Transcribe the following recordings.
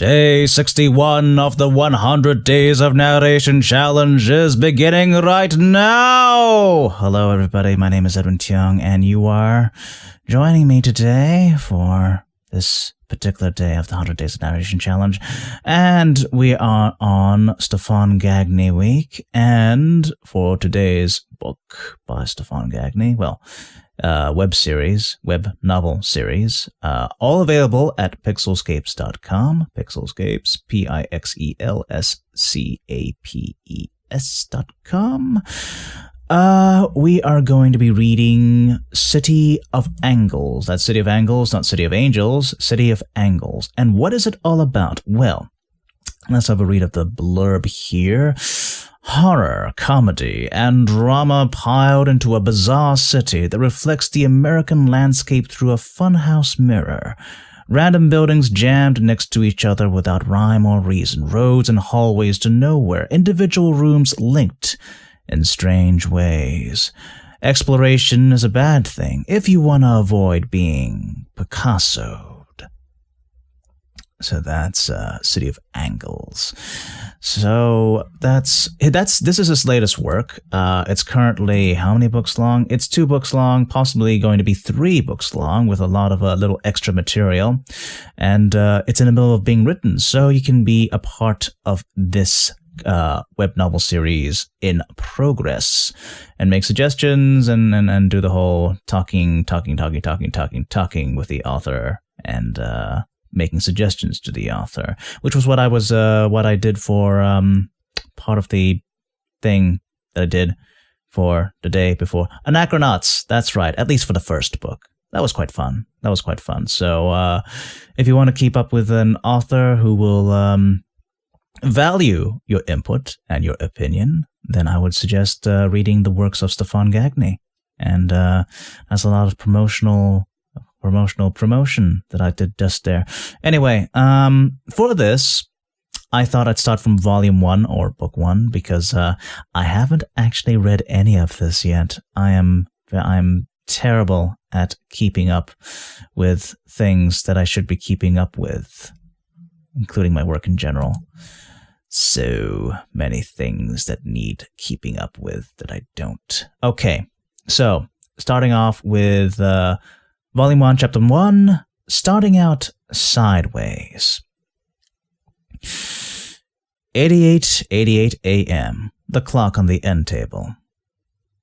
Day 61 of the 100 Days of Narration Challenge is beginning right now! Hello everybody, my name is Edwin Tiong, and you are joining me today for this particular day of the 100 Days of Narration Challenge. And we are on Stefan Gagne week, and for today's book by Stefan Gagne, web novel series, all available at pixelscapes.com, Pixelscapes, pixelscapes.com. We are going to be reading City of Angles. That's City of Angles, not City of Angels, City of Angles. And what is it all about? Well, let's have a read of the blurb here. Horror, comedy, and drama piled into a bizarre city that reflects the American landscape through a funhouse mirror. Random buildings jammed next to each other without rhyme or reason, roads and hallways to nowhere, individual rooms linked in strange ways. Exploration is a bad thing if you want to avoid being Picasso'd. So that's City of Angles. So this is his latest work. It's currently how many books long? It's 2 books long, possibly going to be 3 books long with a lot of little extra material. And it's in the middle of being written, so you can be a part of this web novel series in progress and make suggestions and do the whole talking with the author and making suggestions to the author, which was what I did for part of the thing that I did for the day before. Anachronauts, that's right, at least for the first book. That was quite fun. So if you want to keep up with an author who will value your input and your opinion, then I would suggest reading the works of Stefan Gagne. And has a lot of promotion that I did just there. Anyway, for this, I thought I'd start from volume 1 or book 1 because I haven't actually read any of this yet. I'm terrible at keeping up with things that I should be keeping up with, including my work in general. So many things that need keeping up with that I don't. Okay, so starting off with Volume 1, Chapter 1, starting out sideways. 88:88 a.m., the clock on the end table.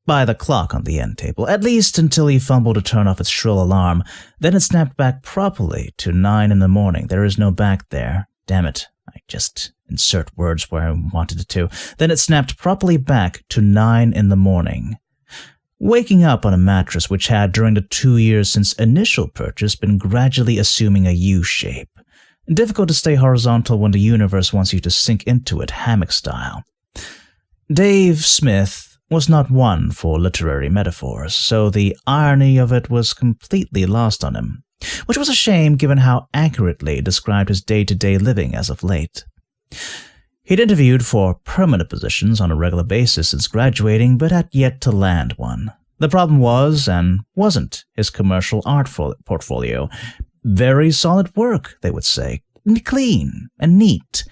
By the clock on the end table, at least until he fumbled to turn off its shrill alarm. Then it snapped back properly to 9 in the morning. There is no back there. Damn it, I just insert words where I wanted it to. Then it snapped properly back to 9 in the morning. Waking up on a mattress which had, during the 2 years since initial purchase, been gradually assuming a U-shape. Difficult to stay horizontal when the universe wants you to sink into it hammock style. Dave Smith was not one for literary metaphors, so the irony of it was completely lost on him, which was a shame given how accurately described his day-to-day living as of late. He'd interviewed for permanent positions on a regular basis since graduating, but had yet to land one. The problem was, and wasn't, his commercial art portfolio. Very solid work, they would say. Clean and neat.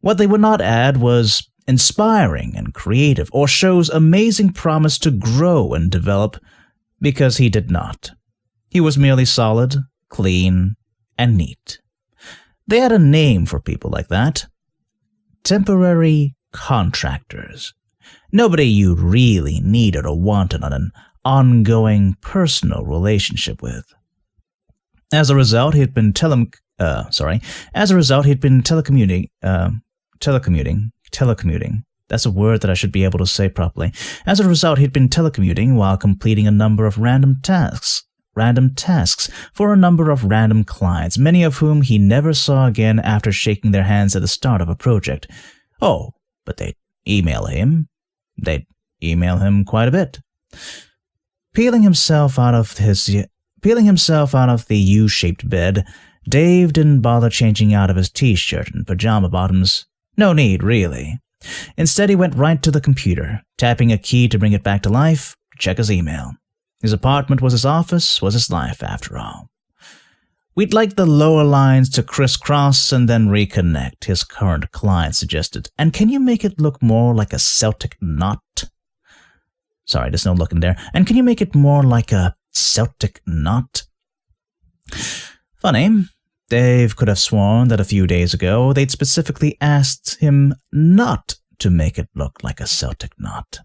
What they would not add was inspiring and creative, or shows amazing promise to grow and develop, because he did not. He was merely solid, clean, and neat. They had a name for people like that. Temporary contractors. Nobody you really needed or wanted on an ongoing personal relationship with. As a result, he'd been telecommuting. That's a word that I should be able to say properly. As a result, he'd been telecommuting while completing a number of random tasks for a number of random clients, many of whom he never saw again after shaking their hands at the start of a project. Oh, but they'd email him. They'd email him quite a bit. Peeling himself out of the U-shaped bed, Dave didn't bother changing out of his t-shirt and pajama bottoms. No need, really. Instead, he went right to the computer, tapping a key to bring it back to life, to check his email. His apartment was his office, was his life, after all. We'd like the lower lines to crisscross and then reconnect, his current client suggested. And can you make it look more like a Celtic knot? Sorry, there's no looking there. And can you make it more like a Celtic knot? Funny, Dave could have sworn that a few days ago they'd specifically asked him not to make it look like a Celtic knot.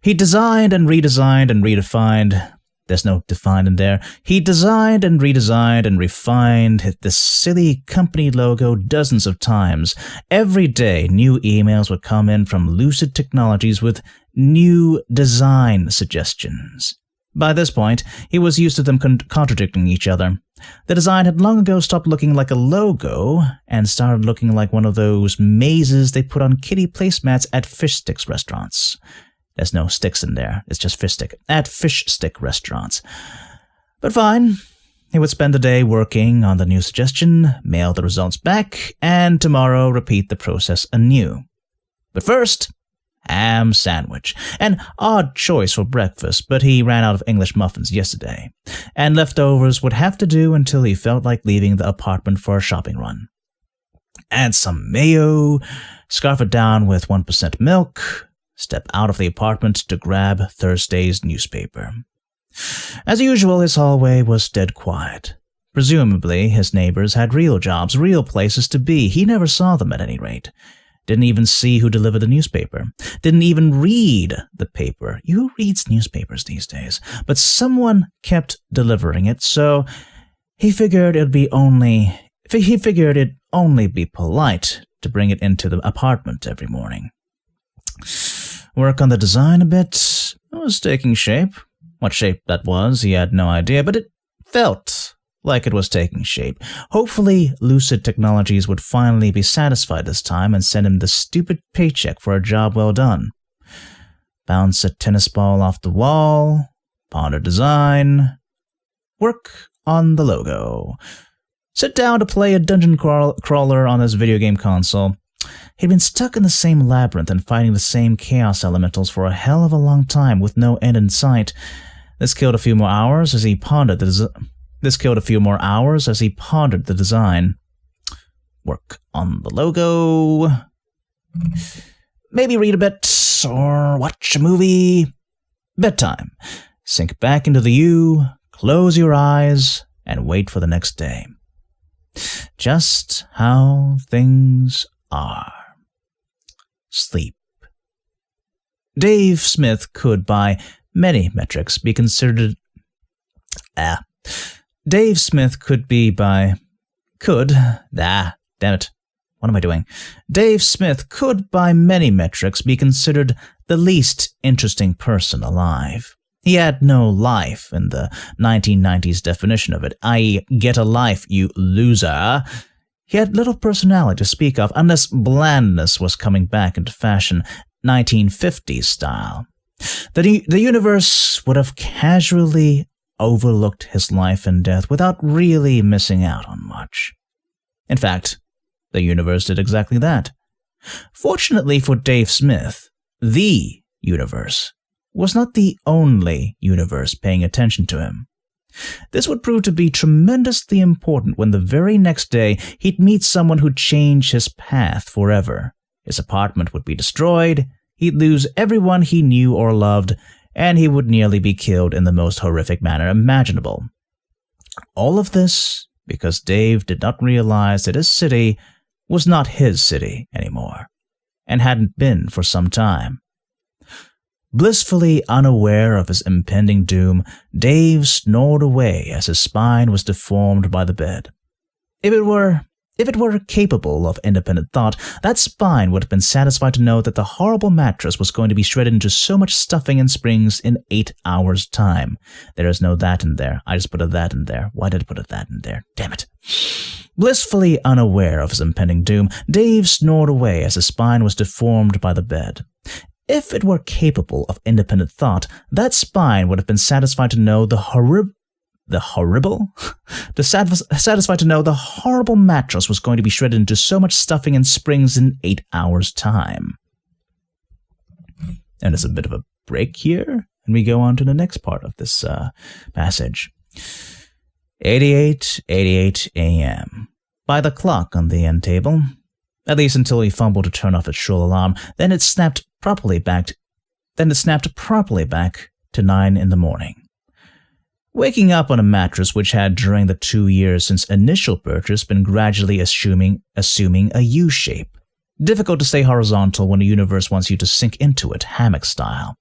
He designed and redesigned and redefined. There's no defined in there. He designed and redesigned and refined this silly company logo dozens of times. Every day, new emails would come in from Lucid Technologies with new design suggestions. By this point, he was used to them contradicting each other. The design had long ago stopped looking like a logo and started looking like one of those mazes they put on kiddie placemats at fish sticks restaurants. There's no sticks in there, it's just fish stick. At fish stick restaurants. But fine, he would spend the day working on the new suggestion, mail the results back, and tomorrow repeat the process anew. But first, ham sandwich. An odd choice for breakfast, but he ran out of English muffins yesterday, and leftovers would have to do until he felt like leaving the apartment for a shopping run. Add some mayo, scarf it down with 1% milk, step out of the apartment to grab Thursday's newspaper. As usual, his hallway was dead quiet. Presumably, his neighbors had real jobs, real places to be. He never saw them at any rate. Didn't even see who delivered the newspaper. Didn't even read the paper. Who reads newspapers these days? But someone kept delivering it, so he figured it'd only be polite to bring it into the apartment every morning. Work on the design a bit. It was taking shape. What shape that was, he had no idea, but it felt like it was taking shape. Hopefully, Lucid Technologies would finally be satisfied this time and send him the stupid paycheck for a job well done. Bounce a tennis ball off the wall, ponder design, work on the logo, sit down to play a dungeon crawler on his video game console. He'd been stuck in the same labyrinth and fighting the same chaos elementals for a hell of a long time with no end in sight. This killed a few more hours as he pondered the design. Work on the logo. Maybe read a bit or watch a movie. Bedtime. Sink back into the U, close your eyes, and wait for the next day. Just how things are. Sleep. Dave Smith could, by many metrics, be considered... Dave Smith could by many metrics be considered the least interesting person alive. He had no life in the 1990s definition of it, i.e., get a life, you loser. He had little personality to speak of, unless blandness was coming back into fashion, 1950s style. The universe would have casually overlooked his life and death without really missing out on much. In fact, the universe did exactly that. Fortunately for Dave Smith, the universe was not the only universe paying attention to him. This would prove to be tremendously important when the very next day he'd meet someone who'd change his path forever. His apartment would be destroyed, he'd lose everyone he knew or loved, and he would nearly be killed in the most horrific manner imaginable. All of this because Dave did not realize that his city was not his city anymore, and hadn't been for some time. Blissfully unaware of his impending doom, Dave snored away as his spine was deformed by the bed. If it were capable of independent thought, that spine would have been satisfied to know that the horrible mattress was going to be shredded into so much stuffing and springs in 8 hours' time. There is no that in there. I just put a that in there. Why did I put a that in there? Damn it. Blissfully unaware of his impending doom, Dave snored away as his spine was deformed by the bed. If it were capable of independent thought, that spine would have been satisfied to know satisfied to know the horrible mattress was going to be shredded into so much stuffing and springs in 8 hours' time. And there's a bit of a break here, and we go on to the next part of this passage. 88 a.m. by the clock on the end table. At least until he fumbled to turn off its shrill alarm. Then it snapped properly back to 9 in the morning. Waking up on a mattress which had, during the 2 years since initial purchase, been gradually assuming a U shape. Difficult to stay horizontal when the universe wants you to sink into it, hammock style.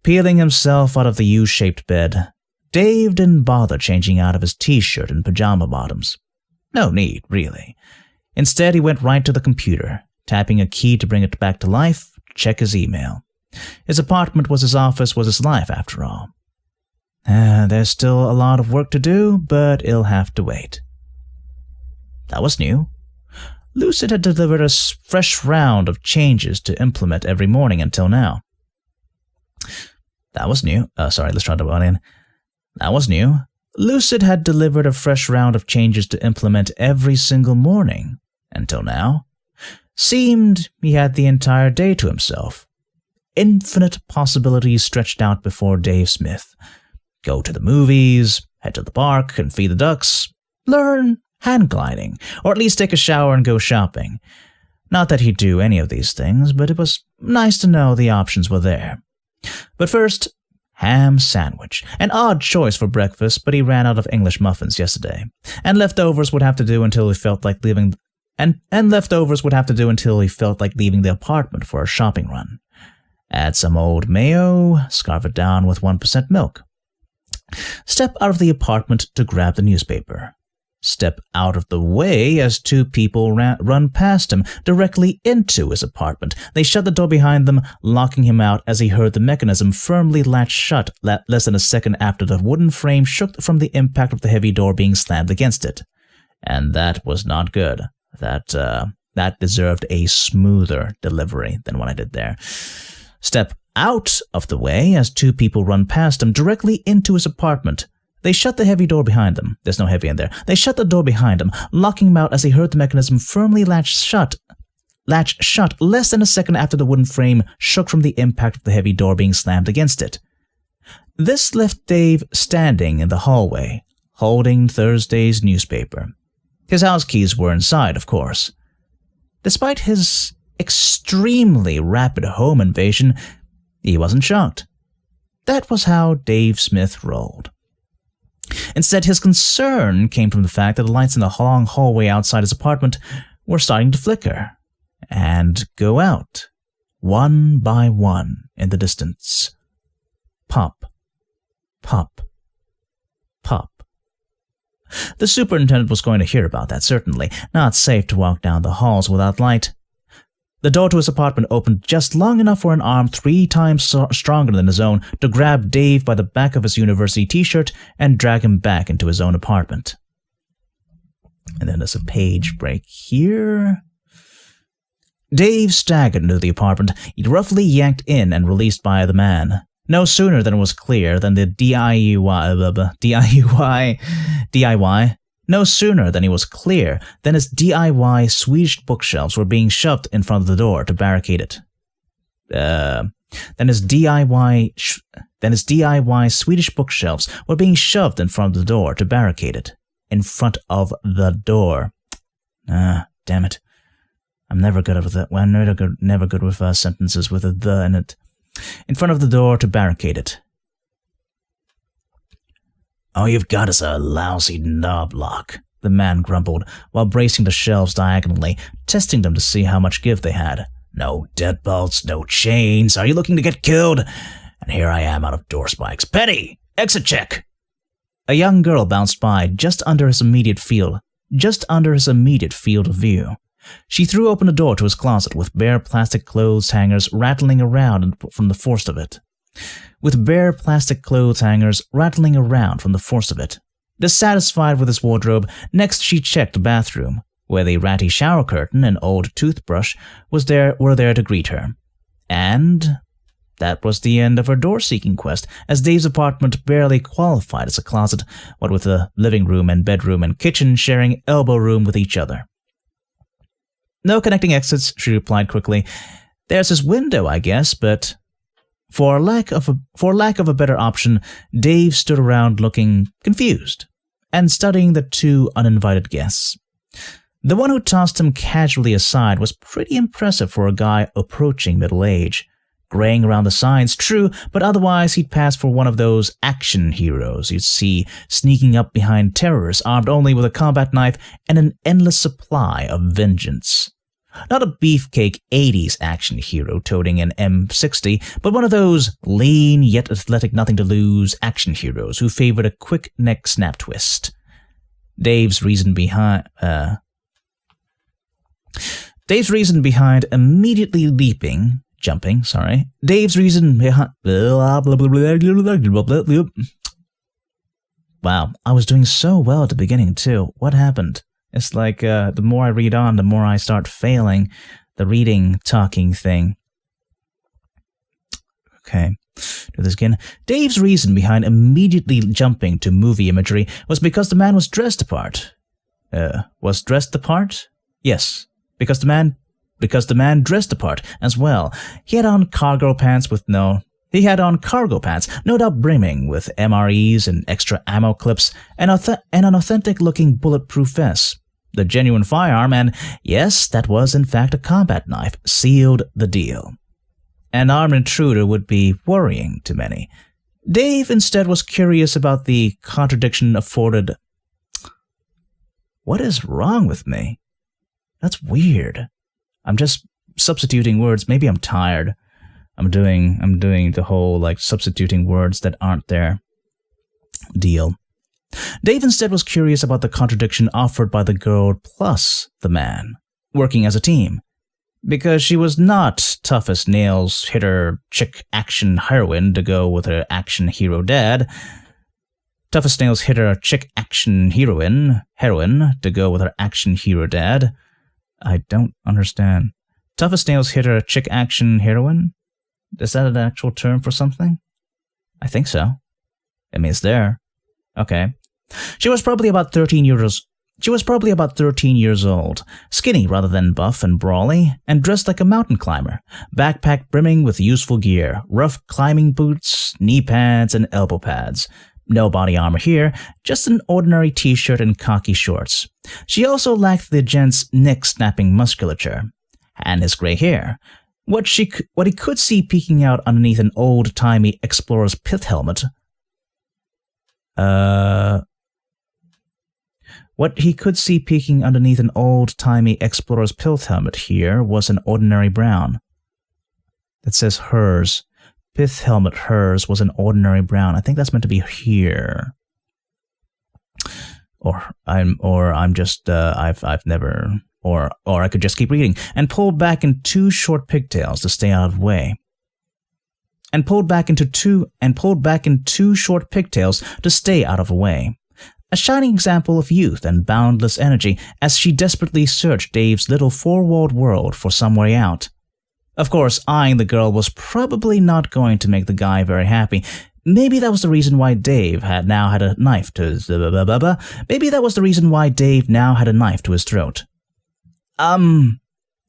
Peeling himself out of the U-shaped bed, Dave didn't bother changing out of his t-shirt and pajama bottoms. No need, really. Instead, he went right to the computer, tapping a key to bring it back to life, to check his email. His apartment was his office, was his life, after all. There's still a lot of work to do, but it'll have to wait. That was new. Lucid had delivered a fresh round of changes to implement every morning until now. That was new. Let's try that one in. That was new. Lucid had delivered a fresh round of changes to implement every single morning until now. Seemed he had the entire day to himself. Infinite possibilities stretched out before Dave Smith. Go to the movies, head to the park and feed the ducks, learn hand gliding, or at least take a shower and go shopping. Not that he'd do any of these things, but it was nice to know the options were there. But first, ham sandwich. An odd choice for breakfast, but he ran out of English muffins yesterday. And leftovers would have to do until he felt like leaving the apartment for a shopping run. Add some old mayo, scarf it down with 1% milk. Step out of the apartment to grab the newspaper. Step out of the way as two people run past him, directly into his apartment. They shut the door behind them, locking him out as he heard the mechanism firmly latch shut less than a second after the wooden frame shook from the impact of the heavy door being slammed against it. And that was not good. That deserved a smoother delivery than what I did there. Step out of the way as two people run past him, directly into his apartment. They shut the heavy door behind them. There's no heavy in there. They shut the door behind him, locking him out as he heard the mechanism firmly latch shut less than a second after the wooden frame shook from the impact of the heavy door being slammed against it. This left Dave standing in the hallway, holding Thursday's newspaper. His house keys were inside, of course. Despite his extremely rapid home invasion, he wasn't shocked. That was how Dave Smith rolled. Instead, his concern came from the fact that the lights in the long hallway outside his apartment were starting to flicker and go out, one by one, in the distance. Pop, pop, pop. The superintendent was going to hear about that, certainly. Not safe to walk down the halls without light. The door to his apartment opened just long enough for an arm 3 times stronger than his own to grab Dave by the back of his university t-shirt and drag him back into his own apartment. And then there's a page break here. Dave staggered into the apartment, roughly yanked in and released by the man. No sooner than it was clear than the No sooner than he was clear than his DIY Swedish bookshelves were being shoved in front of the door to barricade it. Then his DIY Swedish bookshelves were being shoved in front of the door to barricade it. In front of the door. Damn it. I'm never good with that. Well, I'm never good with sentences with a "the" in it. In front of the door to barricade it. "All you've got is a lousy knob lock," the man grumbled, while bracing the shelves diagonally, testing them to see how much give they had. "No deadbolts, no chains. Are you looking to get killed? And here I am out of door spikes. Penny! Exit check!" A young girl bounced by just under his immediate field of view. She threw open the door to his closet with bare plastic clothes hangers rattling around from the force of it. Dissatisfied with his wardrobe, next she checked the bathroom, where the ratty shower curtain and old toothbrush were there to greet her. And that was the end of her door-seeking quest, as Dave's apartment barely qualified as a closet, what with the living room and bedroom and kitchen sharing elbow room with each other. "No connecting exits," she replied quickly. "There's his window, I guess, but..." For lack of a better option, Dave stood around looking confused. and studying the two uninvited guests. The one who tossed him casually aside was pretty impressive for a guy approaching middle age. Graying around the sides, true, but otherwise he'd pass for one of those action heroes you'd see sneaking up behind terrorists armed only with a combat knife and an endless supply of vengeance. Not a beefcake 80s action hero toting an M60, but one of those lean yet athletic nothing-to-lose action heroes who favored a quick neck snap twist. Dave's reason behind immediately jumping. Dave's reason behind... Wow, I was doing so well at the beginning too. What happened? It's like the more I read on, the more I start failing the reading, talking thing. Okay, do this again. Dave's reason behind immediately jumping to movie imagery was because the man was dressed the part. Was dressed the part? Yes, because the man dressed the part as well. He had on cargo pants, no doubt brimming with MREs and extra ammo clips, and an authentic-looking bulletproof vest. The genuine firearm, and yes, that was in fact a combat knife, sealed the deal. An armed intruder would be worrying to many. Dave instead was curious about the contradiction afforded. What is wrong with me? That's weird. I'm just substituting words. Maybe I'm tired. I'm doing the whole substituting words that aren't there deal. Dave instead was curious about the contradiction offered by the girl plus the man, working as a team. Because she was not tough as nails hitter chick action heroine to go with her action hero dad. Tough as nails hitter chick action heroine to go with her action hero dad. I don't understand. Tough as nails hitter chick action heroine? Is that an actual term for something? I think so. I mean, it's there. Okay. She was probably about 13 years old, skinny rather than buff and brawly, and dressed like a mountain climber, backpack brimming with useful gear, rough climbing boots, knee pads, and elbow pads. No body armor here, just an ordinary t-shirt and khaki shorts. She also lacked the gent's neck-snapping musculature, and his gray hair. What he could see peeking out underneath an old-timey explorer's pith helmet. What he could see peeking underneath an old-timey explorer's pith helmet here was an ordinary brown. That says hers. Pith helmet hers was an ordinary brown. I think that's meant to be here. Or I could just keep reading. And pulled back in two short pigtails to stay out of the way. And pulled back in two short pigtails to stay out of the way. A shining example of youth and boundless energy as she desperately searched Dave's little four-walled world for some way out. Of course, eyeing the girl was probably not going to make the guy very happy. Maybe that was the reason why Dave now had a knife to his throat.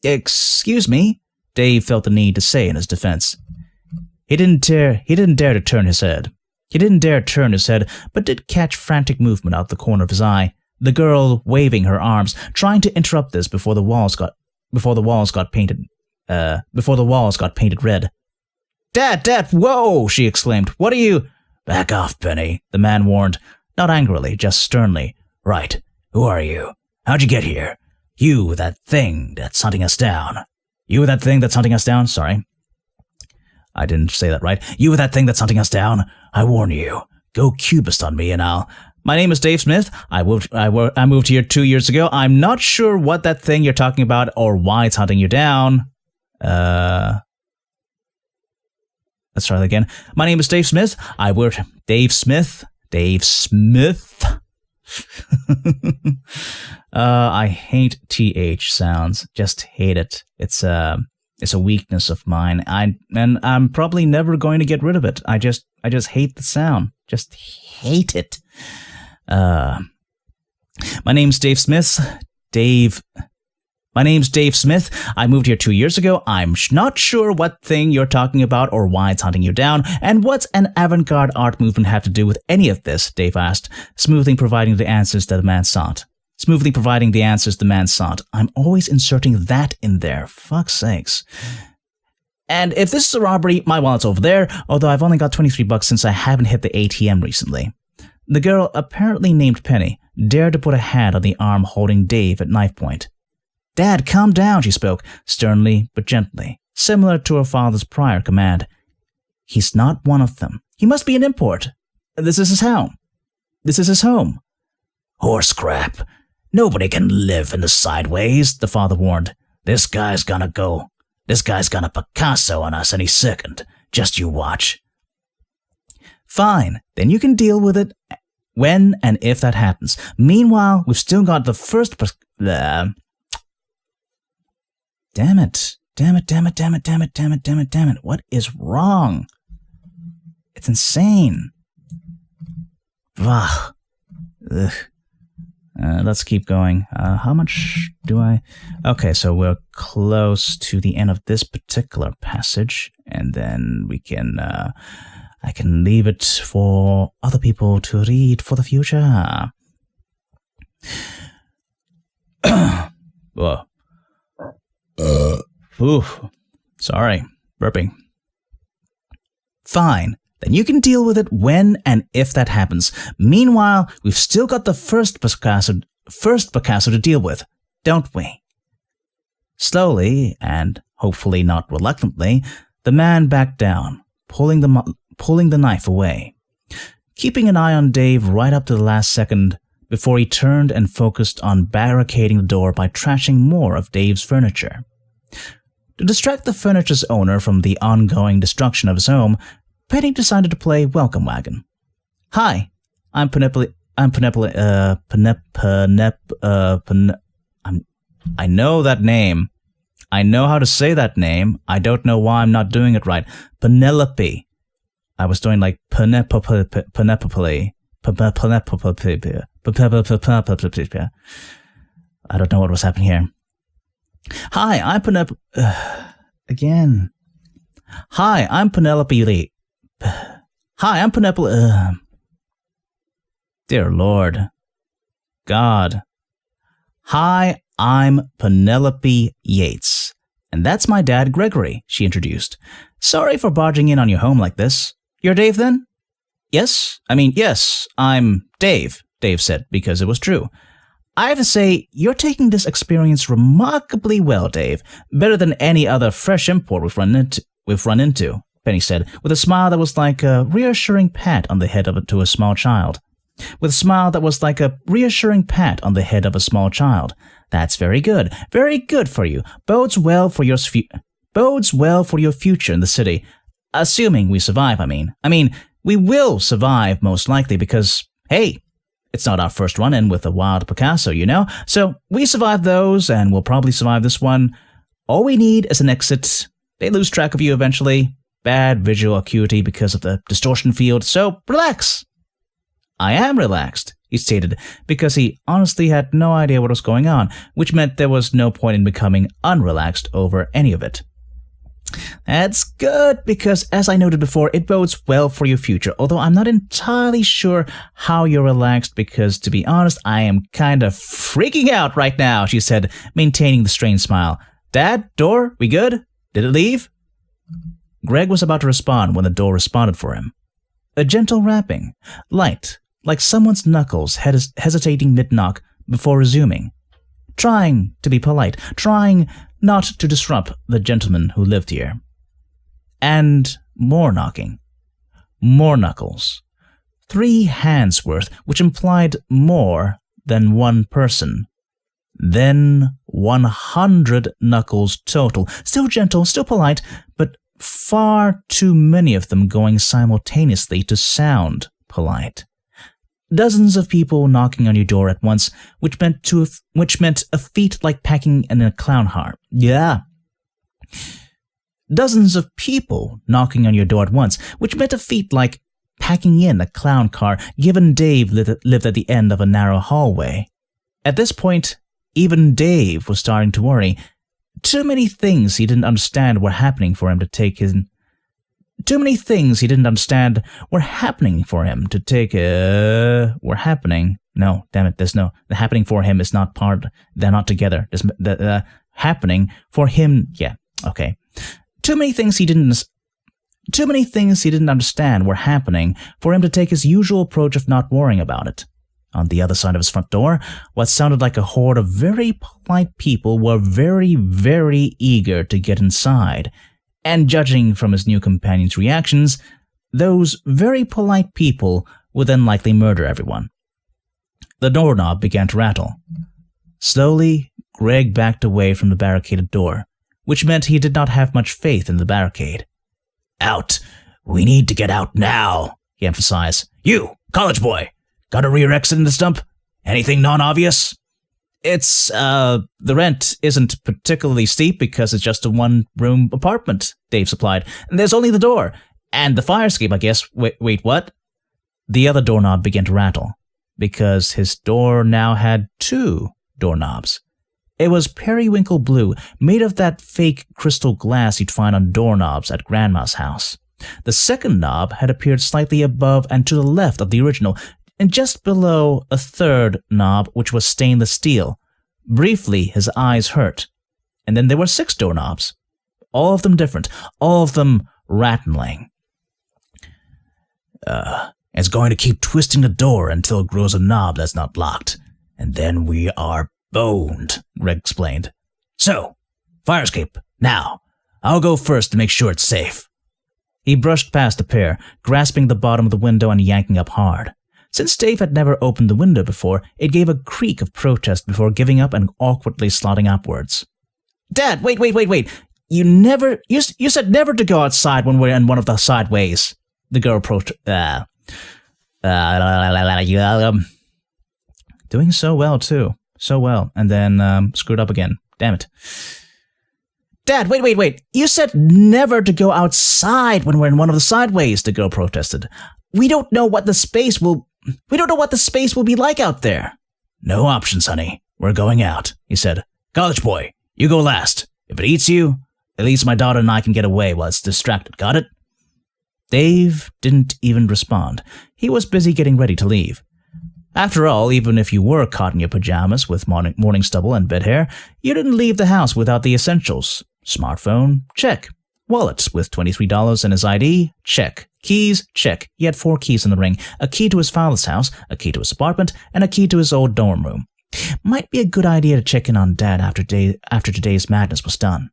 Excuse me, Dave felt the need to say in his defense. He didn't dare to turn his head. But did catch frantic movement out the corner of his eye. The girl waving her arms, trying to interrupt this before the walls got painted red. Dad, whoa! She exclaimed. What are you? Back off, Penny, the man warned, not angrily, just sternly. Right, who are you? How'd you get here? You, that thing that's hunting us down. Sorry. I didn't say that right. You, that thing that's hunting us down. I warn you. Go cubist on me and I'll... My name is Dave Smith. I moved here 2 years ago. I'm not sure what that thing you're talking about or why it's hunting you down. Let's try that again. My name is Dave Smith. Dave Smith. I hate TH sounds. Just hate it. It's a weakness of mine. I'm probably never going to get rid of it. I just hate the sound. Just hate it. My name's Dave Smith. My name's Dave Smith. I moved here 2 years ago. I'm not sure what thing you're talking about or why it's hunting you down. And what's an avant-garde art movement have to do with any of this? Dave asked, smoothly providing the answers that the man sought. I'm always inserting that in there. Fuck's sakes. And if this is a robbery, my wallet's over there, although I've only got $23 since I haven't hit the ATM recently. The girl, apparently named Penny, dared to put a hand on the arm holding Dave at knife point. Dad, calm down, she spoke, sternly but gently, similar to her father's prior command. He's not one of them. He must be an import. This is his home. Horse crap. Nobody can live in the sideways, the father warned. This guy's gonna Picasso on us any second. Just you watch. Fine, then you can deal with it when and if that happens. Meanwhile, we've still got the first... Damn it. What is wrong? It's insane. Ugh. Let's keep going. How much do I... Okay, so we're close to the end of this particular passage, and then we can... I can leave it for other people to read for the future. Whoa. Sorry, burping. Fine, then you can deal with it when and if that happens. Meanwhile, we've still got the first Picasso to deal with, don't we? Slowly, and hopefully not reluctantly, the man backed down, pulling the knife away, keeping an eye on Dave right up to the last second before he turned and focused on barricading the door by trashing more of Dave's furniture. To distract the furniture's owner from the ongoing destruction of his home, Penny decided to play welcome wagon. Hi, I know that name. I know how to say that name. I don't know why I'm not doing it right. Penelope. I was doing like Penelope. I don't know what was happening here. Hi, I'm Penelope. Again. Hi, I'm Penelope Lee. Hi, I'm Penelope. Dear Lord. God. Hi, I'm Penelope Yates. And that's my dad, Gregory, she introduced. Sorry for barging in on your home like this. You're Dave, then? Yes, I'm Dave, Dave said, because it was true. I have to say, you're taking this experience remarkably well, Dave. Better than any other fresh import we've run into, Penny said, with a smile that was like a reassuring pat on the head of a small child. That's very good for you. Bodes well for your future in the city. Assuming we survive, I mean, we will survive most likely because, hey, it's not our first run-in with a wild Picasso, you know? So we survived those, and we'll probably survive this one. All we need is an exit. They lose track of you eventually. Bad visual acuity because of the distortion field, so relax. I am relaxed, he stated, because he honestly had no idea what was going on, which meant there was no point in becoming unrelaxed over any of it. That's good, because as I noted before, it bodes well for your future, although I'm not entirely sure how you're relaxed because, to be honest, I am kind of freaking out right now, she said, maintaining the strained smile. Dad, door, we good? Did it leave? Greg was about to respond when the door responded for him. A gentle rapping, light, like someone's knuckles hesitating mid-knock before resuming. Trying to be polite, trying not to disrupt the gentleman who lived here. And more knocking. More knuckles. 3 hands worth, which implied more than one person. Then 100 knuckles total. Still gentle, still polite, but far too many of them going simultaneously to sound polite. Dozens of people knocking on your door at once, which meant a feat like packing in a clown car. Yeah. Dozens of people knocking on your door at once, which meant a feat like packing in a clown car, given Dave lived at the end of a narrow hallway. At this point, Even Dave was starting to worry. Too many things he didn't understand were happening for him to take his... Too many things he didn't understand were happening for him to take... were happening... No, damn it, there's no... The happening for him is not part... They're not together. The happening for him... Yeah, okay. Too many things he didn't understand were happening for him to take his usual approach of not worrying about it. On the other side of his front door, what sounded like a horde of very polite people were very, very eager to get inside. And judging from his new companion's reactions, those very polite people would then likely murder everyone. The doorknob began to rattle. Slowly, Greg backed away from the barricaded door, which meant he did not have much faith in the barricade. Out! We need to get out now, he emphasized. You, college boy! Got a rear exit in the stump? Anything non-obvious? It's, the rent isn't particularly steep because it's just a one-room apartment, Dave supplied. And there's only the door. And the fire escape, I guess. Wait, what? The other doorknob began to rattle, because his door now had 2 doorknobs. It was periwinkle blue, made of that fake crystal glass you'd find on doorknobs at Grandma's house. The second knob had appeared slightly above and to the left of the original, and just below a third knob, which was stainless steel. Briefly, his eyes hurt. And then there were 6 doorknobs. All of them different, all of them rattling. It's going to keep twisting the door until it grows a knob that's not locked. And then we are boned, Greg explained. So, fire escape, now. I'll go first to make sure it's safe. He brushed past the pair, grasping the bottom of the window and yanking up hard. Since Dave had never opened the window before, it gave a creak of protest before giving up and awkwardly sliding upwards. Dad, wait. You said never to go outside when we're in one of the sideways. The girl doing so well, too. So well. And then, screwed up again. Damn it. Dad, wait. You said never to go outside when we're in one of the sideways, the girl protested. We don't know what the space will be like out there. No options, honey. We're going out, he said. College boy, you go last. If it eats you, at least my daughter and I can get away while it's distracted, got it? Dave didn't even respond. He was busy getting ready to leave. After all, even if you were caught in your pajamas with morning stubble and bed hair, you didn't leave the house without the essentials. Smartphone? Check. Wallet with $23 and his ID? Check. Keys? Check. He had 4 keys in the ring, a key to his father's house, a key to his apartment, and a key to his old dorm room. Might be a good idea to check in on Dad after today's madness was done.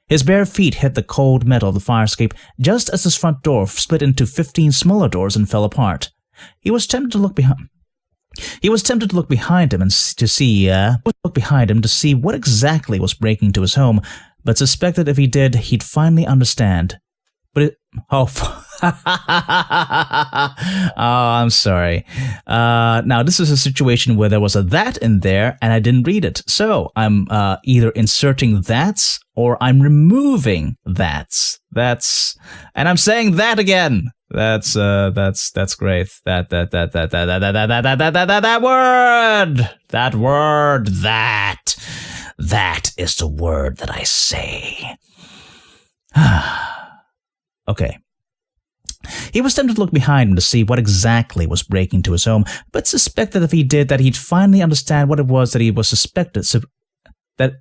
His bare feet hit the cold metal of the fire escape just as his front door split into 15 smaller doors and fell apart. He was tempted to look behind him and to see what exactly was breaking into his home, but suspected if he did, he'd finally understand. I'm sorry. Now, this is a situation where there was a that in there, and I didn't read it. So, I'm either inserting that's, or I'm removing that's. And I'm saying that again. That's great. That word. That is the word that I say. Okay. He was tempted to look behind him to see what exactly was breaking into his home, but suspected if he did that he'd finally understand what it was that he was suspected. But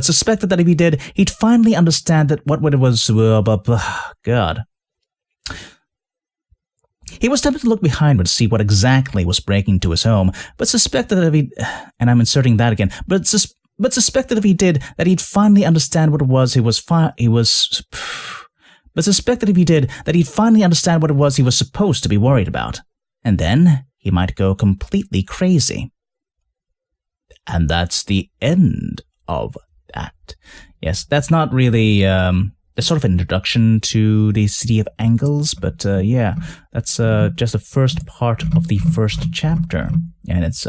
suspected that if he did, he'd finally understand that what it was. God. He was tempted to look behind him to see what exactly was breaking into his home, but suspected that if he, and I'm inserting that again, but suspected if he did that he'd finally understand what it was but suspected if he did that he'd finally understand what it was he was supposed to be worried about, and then he might go completely crazy. And that's the end of that. Yes, that's not really it's sort of an introduction to the City of Angles, but yeah, that's just the first part of the first chapter, and it's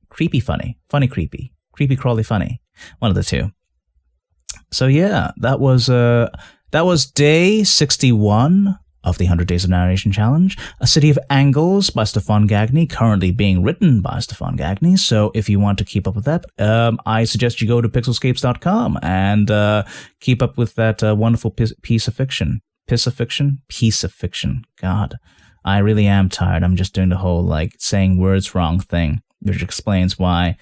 creepy funny, funny creepy, creepy crawly funny, one of the two. So yeah, that was day 61 of the 100 Days of Narration Challenge. A City of Angles by Stefan Gagne, currently being written by Stefan Gagne. So if you want to keep up with that, I suggest you go to pixelscapes.com and keep up with that wonderful piece of fiction. Piece of fiction. God, I really am tired. I'm just doing the whole, saying words wrong thing, which explains why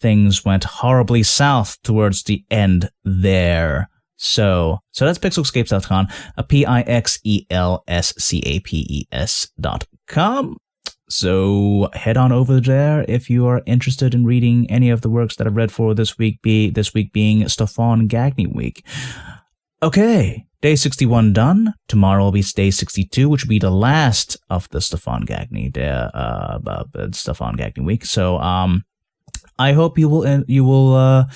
things went horribly south towards the end there. So that's pixelscapes.com, pixelscapes.com. So head on over there if you are interested in reading any of the works that I've read for this week being Stefan Gagne week. Okay, day 61 done. Tomorrow will be day 62, which will be the last of the Stefan Gagne week. So I hope you will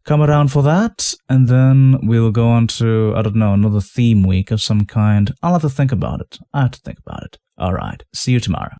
come around for that, and then we'll go on to, another theme week of some kind. I'll have to think about it. All right. See you tomorrow.